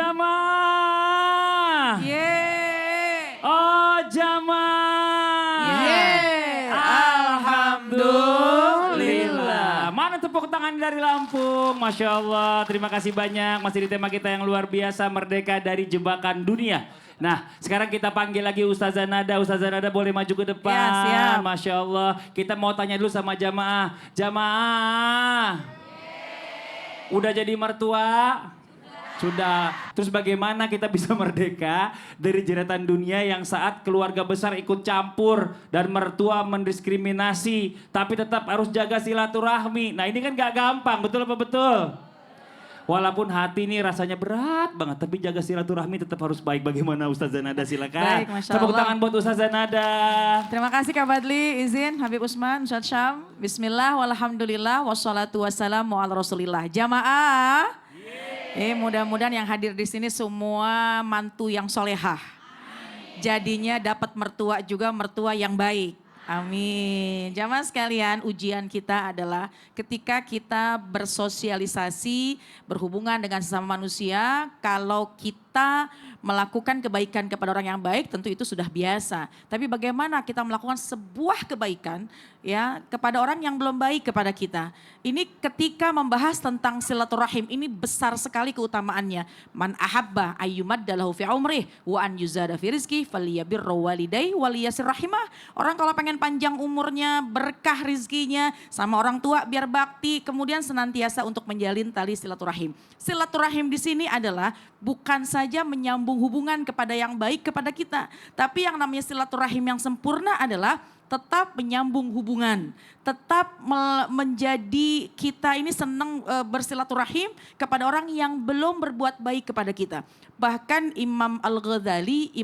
jamaah. Yeay. Oh jamaah. Yeay. Alhamdulillah. Mana tepuk tangan dari Lampung? Masya Allah. Terima kasih banyak. Masih di tema kita yang luar biasa. Merdeka dari jebakan dunia. Nah sekarang kita panggil lagi Ustazah Nada. Ustazah Nada boleh maju ke depan. Ya, siap. Masya Allah. Kita mau tanya dulu sama jamaah. Jamaah. Udah jadi mertua? Sudah. Terus bagaimana kita bisa merdeka dari jeratan dunia yang saat keluarga besar ikut campur dan mertua mendiskriminasi. Tapi tetap harus jaga silaturahmi. Nah ini kan gak gampang, betul apa betul? Walaupun hati ini rasanya berat banget, tapi jaga silaturahmi tetap harus baik. Bagaimana Ustazah Nada, silakan. Baik, Masya Tepuk Allah. tangan buat Ustazah Nada. Terima kasih Kak Badli, izin Habib Usman, Ustaz Syam. Bismillah, walhamdulillah, wassalatu wassalamu ala rasulillah. Jamaah, mudah-mudahan yang hadir di sini semua mantu yang solehah. Jadinya dapat mertua juga mertua yang baik. Amin. Jamaah sekalian, ujian kita adalah ketika kita bersosialisasi, berhubungan dengan sesama manusia, kalau kita melakukan kebaikan kepada orang yang baik, tentu itu sudah biasa. Tapi bagaimana kita melakukan sebuah kebaikan ya kepada orang yang belum baik kepada kita. Ini ketika membahas tentang silaturahim, ini besar sekali keutamaannya. Man ahabba ayyumadda lahu fi umrih wa an yuzada fi rizqih falyabirra walidayhi waliyasir rahimah. Orang kalau pengen panjang umurnya, berkah rizkinya, sama orang tua biar bakti, kemudian senantiasa untuk menjalin tali silaturahim. Silaturahim di sini adalah bukan saja menyambung hubungan kepada yang baik kepada kita, tapi yang namanya silaturahim yang sempurna adalah tetap menyambung hubungan, tetap menjadi kita ini senang bersilaturahim kepada orang yang belum berbuat baik kepada kita. Bahkan Imam Al-Ghazali,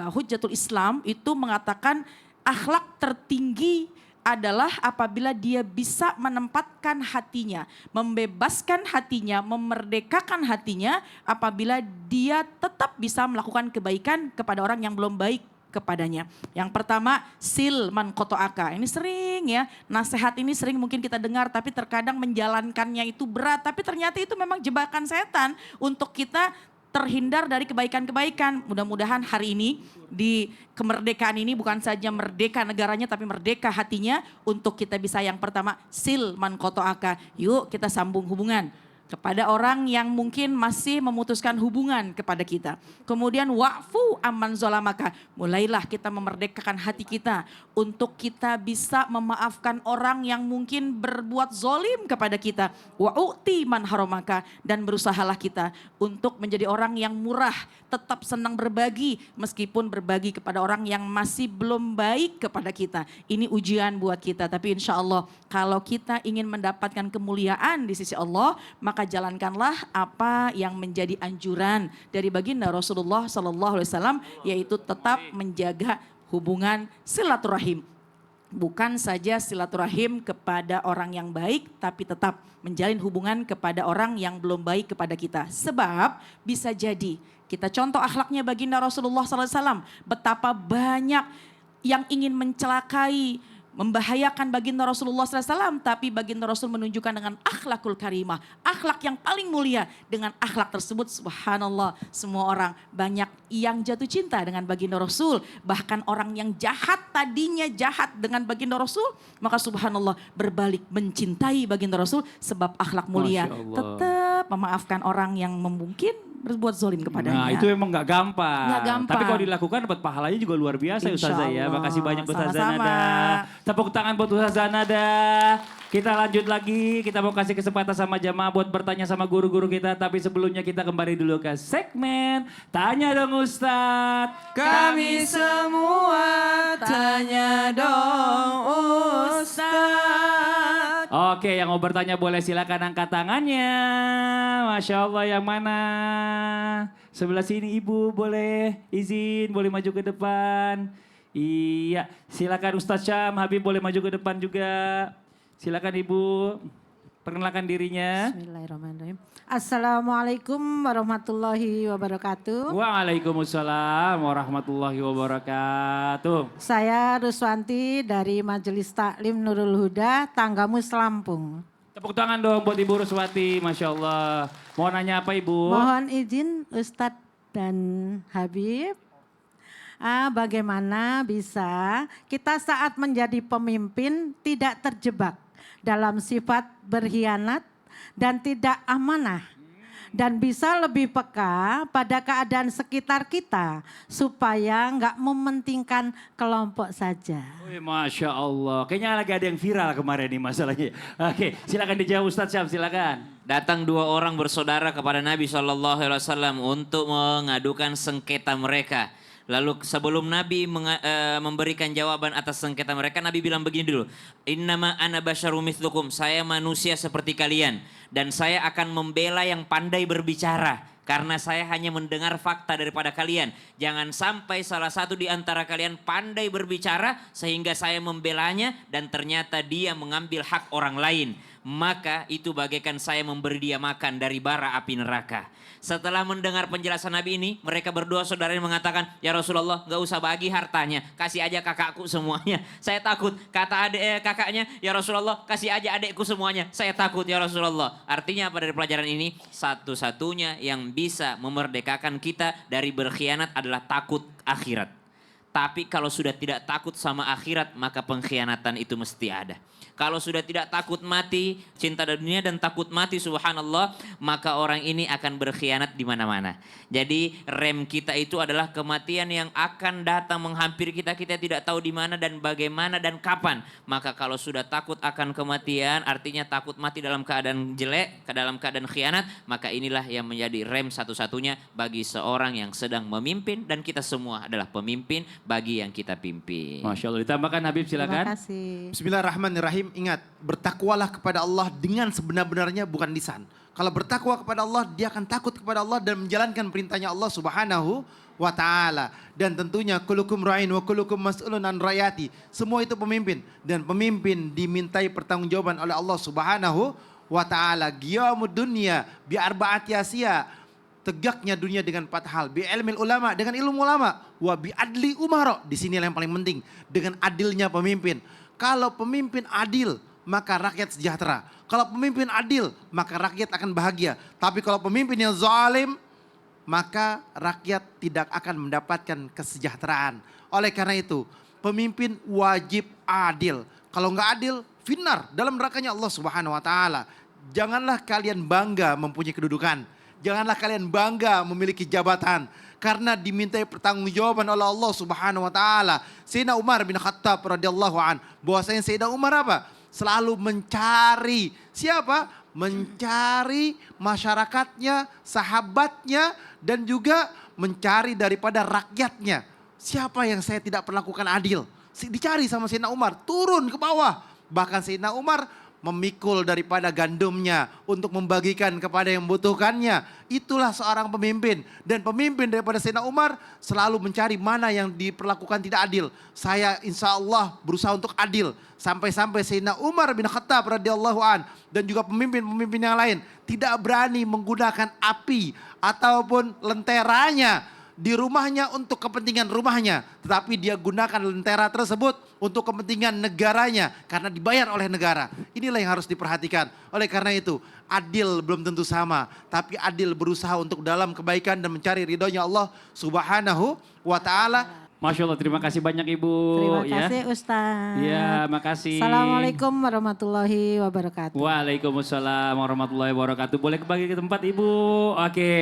Hujjatul Islam itu mengatakan akhlak tertinggi adalah apabila dia bisa menempatkan hatinya, membebaskan hatinya, memerdekakan hatinya apabila dia tetap bisa melakukan kebaikan kepada orang yang belum baik kepadanya. Yang pertama, sil man kotoaka. Ini sering ya, nasihat ini sering mungkin kita dengar tapi terkadang menjalankannya itu berat. Tapi ternyata itu memang jebakan setan untuk kita terhindar dari kebaikan-kebaikan. Mudah-mudahan hari ini di kemerdekaan ini bukan saja merdeka negaranya tapi merdeka hatinya untuk kita bisa yang pertama sil man kotoaka. Yuk kita sambung hubungan kepada orang yang mungkin masih memutuskan hubungan kepada kita. Kemudian wa'fu amman zolamaka. Mulailah kita memerdekakan hati kita untuk kita bisa memaafkan orang yang mungkin berbuat zolim kepada kita. Wa'u'ti man haromaka. Dan berusahalah kita untuk menjadi orang yang murah, tetap senang berbagi meskipun berbagi kepada orang yang masih belum baik kepada kita. Ini ujian buat kita, tapi insya Allah kalau kita ingin mendapatkan kemuliaan di sisi Allah, maka jalankanlah apa yang menjadi anjuran dari baginda Rasulullah SAW, yaitu tetap menjaga hubungan silaturahim. Bukan saja silaturahim kepada orang yang baik, tapi tetap menjalin hubungan kepada orang yang belum baik kepada kita. Sebab bisa jadi kita contoh akhlaknya baginda Rasulullah SAW, betapa banyak yang ingin mencelakai, membahayakan baginda Rasulullah SAW, tapi baginda Rasul menunjukkan dengan akhlakul karimah, akhlak yang paling mulia. Dengan akhlak tersebut subhanallah semua orang banyak yang jatuh cinta dengan baginda Rasul. Bahkan orang yang jahat tadinya jahat dengan baginda Rasul, maka subhanallah berbalik mencintai baginda Rasul sebab akhlak mulia. Tetap memaafkan orang yang mungkin berbuat zolim kepadanya. Nah itu memang gak gampang. Gak gampang. Tapi kalau dilakukan dapat pahalanya juga luar biasa Ustazah ya. Makasih banyak Ustazah Nada. Tepuk tangan buat Ustazah Nada. Kita lanjut lagi, kita mau kasih kesempatan sama jamaah buat bertanya sama guru-guru kita. Tapi sebelumnya kita kembali dulu ke segmen Tanya Dong Ustadz. Kami semua tanya dong Ustadz. Oke, yang mau bertanya boleh silakan angkat tangannya. Masya Allah, yang mana? Sebelah sini Ibu boleh izin, boleh maju ke depan. Iya, silakan Ustadz Syam, Habib boleh maju ke depan juga. Silakan Ibu, perkenalkan dirinya. Bismillahirrahmanirrahim. Assalamualaikum warahmatullahi wabarakatuh. Waalaikumsalam warahmatullahi wabarakatuh. Saya Ruswanti dari Majelis Taklim Nurul Huda, Tanggamus Lampung. Tepuk tangan dong buat Ibu Ruswati, Masya Allah. Mau nanya apa Ibu? Mohon izin Ustadz dan Habib. Bagaimana bisa kita saat menjadi pemimpin tidak terjebak dalam sifat berkhianat dan tidak amanah. Dan bisa lebih peka pada keadaan sekitar kita supaya nggak mementingkan kelompok saja. Wih, Masya Allah. Kayaknya lagi ada yang viral kemarin nih masalahnya. Oke, silakan dijawab Ustadz Syam, silakan. Datang dua orang bersaudara kepada Nabi SAW untuk mengadukan sengketa mereka. Lalu sebelum Nabi memberikan jawaban atas sengketa mereka, Nabi bilang begini dulu. Innama ana basyarum mithlukum, saya manusia seperti kalian. Dan saya akan membela yang pandai berbicara. Karena saya hanya mendengar fakta daripada kalian. Jangan sampai salah satu di antara kalian pandai berbicara sehingga saya membelanya dan ternyata dia mengambil hak orang lain. Maka itu bagaikan saya memberi dia makan dari bara api neraka. Setelah mendengar penjelasan Nabi ini, mereka berdua saudaranya mengatakan, ya Rasulullah gak usah bagi hartanya, kasih aja kakakku semuanya. Saya takut, kata kakaknya, ya Rasulullah kasih aja adekku semuanya. Saya takut ya Rasulullah. Artinya apa dari pelajaran ini? Satu-satunya yang bisa memerdekakan kita dari berkhianat adalah takut akhirat. Tapi kalau sudah tidak takut sama akhirat, maka pengkhianatan itu mesti ada. Kalau sudah tidak takut mati, cinta dunia dan takut mati, subhanallah, maka orang ini akan berkhianat di mana-mana. Jadi rem kita itu adalah kematian yang akan datang menghampiri kita. Kita tidak tahu di mana dan bagaimana dan kapan. Maka kalau sudah takut akan kematian, artinya takut mati dalam keadaan jelek, dalam keadaan khianat, maka inilah yang menjadi rem satu-satunya bagi seorang yang sedang memimpin. Dan kita semua adalah pemimpin bagi yang kita pimpin. Masya Allah, ditambahkan Habib silakan. Terima kasih. Bismillahirrahmanirrahim. Ingat, bertakwalah kepada Allah dengan sebenar-benarnya, bukan lisan. Kalau bertakwa kepada Allah, dia akan takut kepada Allah dan menjalankan perintahnya Allah Subhanahu wa ta'ala. Dan tentunya kulukum ra'in wa kulukum mas'ulun an rayati. Semua itu pemimpin. Dan pemimpin dimintai pertanggungjawaban oleh Allah Subhanahu wa ta'ala. Qiyamud dunya bi arba'ati asya. Tegaknya dunia dengan 4 hal. Bi ilmil ulama, dengan ilmu ulama. Wa bi adli umara. Di sini yang paling penting. Dengan adilnya pemimpin. Kalau pemimpin adil, maka rakyat sejahtera. Kalau pemimpin adil, maka rakyat akan bahagia. Tapi kalau pemimpin yang zalim, maka rakyat tidak akan mendapatkan kesejahteraan. Oleh karena itu, pemimpin wajib adil. Kalau nggak adil, finnar dalam nerakanya Allah Subhanahu wa ta'ala. Janganlah kalian bangga mempunyai kedudukan. Janganlah kalian bangga memiliki jabatan. Karena dimintai pertanggungjawaban oleh Allah Subhanahu wa taala. Sayyidina Umar bin Khattab radhiyallahu an, bahwasanya Sayyidina Umar apa? Selalu mencari siapa? Mencari masyarakatnya, sahabatnya, dan juga mencari daripada rakyatnya. Siapa yang saya tidak perlakukan adil? Dicari sama Sayyidina Umar, turun ke bawah. Bahkan Sayyidina Umar memikul daripada gandumnya untuk membagikan kepada yang membutuhkannya. Itulah seorang pemimpin. Dan pemimpin daripada Sayyidina Umar selalu mencari mana yang diperlakukan tidak adil. Saya insya Allah berusaha untuk adil. Sampai-sampai Sayyidina Umar bin Khattab radhiyallahu an dan juga pemimpin-pemimpin yang lain tidak berani menggunakan api ataupun lenteranya di rumahnya untuk kepentingan rumahnya. Tetapi dia gunakan lentera tersebut untuk kepentingan negaranya. Karena dibayar oleh negara. Inilah yang harus diperhatikan. Oleh karena itu, adil belum tentu sama. Tapi adil berusaha untuk dalam kebaikan dan mencari ridhonya Allah Subhanahu wa ta'ala. Masya Allah, terima kasih banyak Ibu. Terima kasih Ustaz. Ya, makasih. Assalamualaikum warahmatullahi wabarakatuh. Waalaikumsalam warahmatullahi wabarakatuh. Boleh kembali ke tempat Ibu. Oke,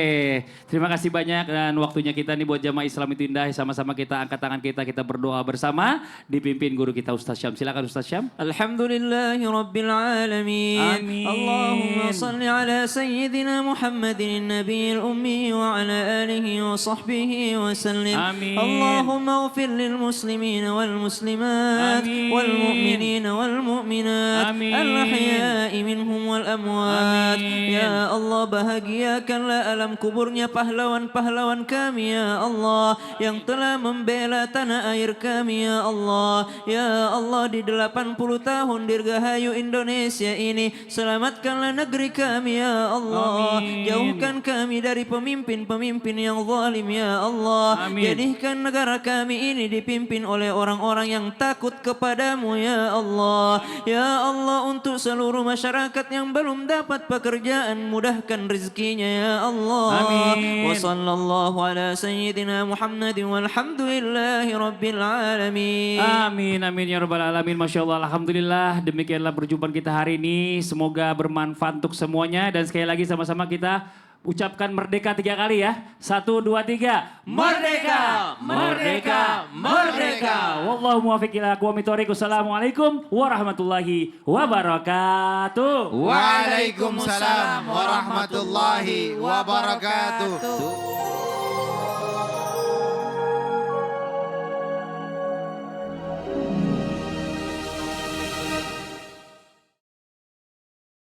terima kasih banyak dan waktunya kita nih buat jamaah Islam itu indah. Sama-sama kita angkat tangan kita berdoa bersama. Dipimpin guru kita Ustaz Syam. Silakan Ustaz Syam. Alhamdulillahi Rabbil Alamin. Amin. Allahumma salli ala Sayyidina Muhammadin Nabiyil Ummi wa ala alihi wa sahbihi wa sallim. Amin. Allahumma اغفر للمسلمين والمسلمات آمين. والمؤمنين والمؤمنات آمين. الأحياء منهم والأموات. آمين. Ya Allah, bahagiakanlah alam kuburnya pahlawan-pahlawan kami ya Allah yang telah membela tanah air kami ya Allah. Ya Allah, di 80 tahun dirgahayu Indonesia ini selamatkanlah negeri kami ya Allah. Amin. Jauhkan kami dari pemimpin-pemimpin yang zalim ya Allah. Amin. Jadikan negara kami ini dipimpin oleh orang-orang yang takut kepadamu ya Allah. Ya Allah, untuk seluruh masyarakat masyarakat yang belum dapat pekerjaan, mudahkan rezekinya ya Allah. Amin. Wa sallallahu ala sayyidina Muhammadin walhamdulillahi rabbil alamin. Amin, amin ya rabbal alamin. Masya Allah, alhamdulillah. Demikianlah perjumpaan kita hari ini. Semoga bermanfaat untuk semuanya. Dan sekali lagi sama-sama kita ucapkan merdeka 3 kali ya. 1, 2, 3. Merdeka! Merdeka! Merdeka! Wallahu muwaffiq ila aqwamit thoriq. Assalamualaikum warahmatullahi wabarakatuh. Waalaikumsalam warahmatullahi wabarakatuh.